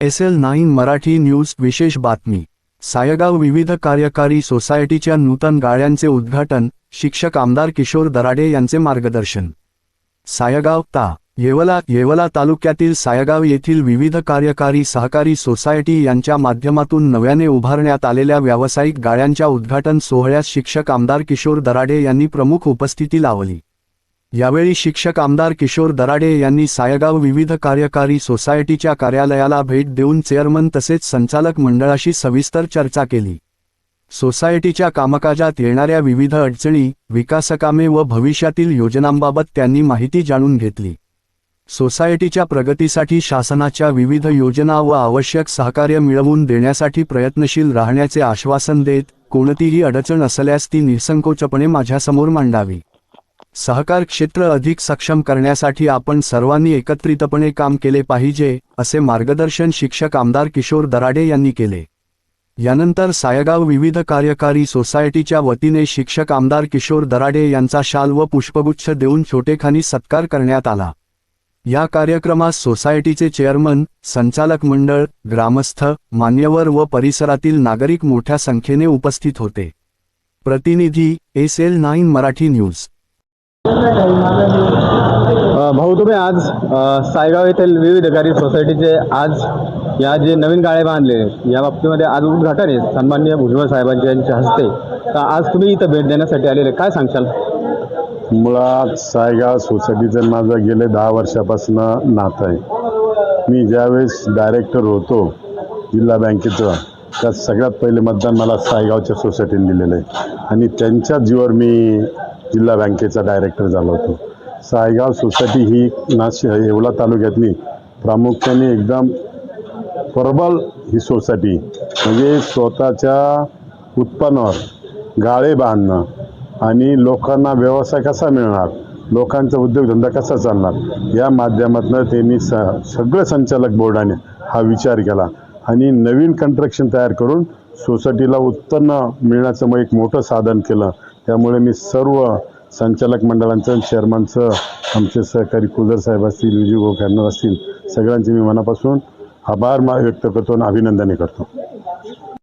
SL9 Marathi news विशेष बातमी। सायगाव विविध कार्यकारी सोसायटीच्या नूतन गाळ्यांचे उद्घाटन, शिक्षक आमदार किशोर दराडे यांचे मार्गदर्शन। सायगाव ता येवला तालुक्यातील सायगाव येथील विविध कार्यकारी सहकारी सोसायटी यांच्या माध्यमातून नव्याने उभारण्यात आलेल्या व्यावसायिक गाळ्यांच्या उद्घाटन सोहळ्यास शिक्षक आमदार किशोर दराडे यांनी प्रमुख उपस्थिती लावली। यावेळी शिक्षक आमदार किशोर दराडे यांनी सायगाव विविध कार्यकारी सोसायटीच्या कार्यालयाला भेट देऊन चेअरमन तसेच संचालक मंडळाशी सविस्तर चर्चा केली। सोसायटीच्या कामकाजात येणाऱ्या विविध अडचणी, विकासकामे व भविष्यातील योजनांबाबत त्यांनी माहिती जाणून घेतली। सोसायटीच्या प्रगतीसाठी शासनाच्या विविध योजना व आवश्यक सहकार्य मिळवून देण्यासाठी प्रयत्नशील राहण्याचे आश्वासन देत, कोणतीही अडचण असल्यास ती निसंकोचपणे माझ्यासमोर मांडावी। सहकार क्षेत्र अधिक सक्षम करण्यासाठी आपण सर्वांनी एकत्रितपणे काम केले पाहिजे, असे मार्गदर्शन शिक्षक आमदार किशोर दराडे यांनी केले। यानंतर सायगाव विविध कार्यकारी सोसायटीच्या वतीने शिक्षक आमदार किशोर दराडे यांचा शाल व पुष्पगुच्छ देऊन छोटेखानी सत्कार करण्यात आला। या कार्यक्रमास सोसायटीचे चेअरमन, संचालक मंडळ, ग्रामस्थ, मान्यवर व परिसरातील नागरिक मोठ्या संख्येने उपस्थित होते। प्रतिनिधी SL9 मराठी न्यूज। भाऊ, तुम्ही आज सायगाव येथील विविध कार्यकारी सोसायटीचे आज या जे नवीन गाळे बांधले या बाबतीमध्ये आज उद्घाटन आहे सन्माननीय भुजबळ साहेबांच्या हस्ते, तर आज तुम्ही इथं भेट देण्यासाठी आलेले, काय सांगशाल? मुळात सायगाव सोसायटीचं माझं गेले 10 वर्षापासून नातं आहे। मी ज्यावेळेस डायरेक्टर होतो जिल्हा बँकेचं, त्यात सगळ्यात पहिले मतदान मला सायगावच्या सोसायटीने दिलेलं आहे आणि त्यांच्या जीवावर मी जिल्हा बँकेचा डायरेक्टर झालो होतो। सायगाव सोसायटी ही येवला तालुक्यातली प्रामुख्याने एकदम प्रबल ही सोसायटी, म्हणजे स्वतःच्या उत्पन्नावर गाळे बांधणं आणि लोकांना व्यवसाय कसा मिळणार, लोकांचा उद्योगधंदा कसा चालणार, या माध्यमातून त्यांनी सगळं संचालक बोर्डाने हा विचार केला आणि नवीन कन्स्ट्रक्शन तयार करून सोसायटीला उत्पन्न मिळण्याचं मग एक मोठं साधन केलं। त्यामुळे मी सर्व संचालक मंडळांचं, चेअरमनचं, आमचे सहकारी कुलर साहेब असतील, विजू गोखरणार असतील, सगळ्यांचे मी मनापासून आभार व्यक्त करतो आणि अभिनंदन करतो।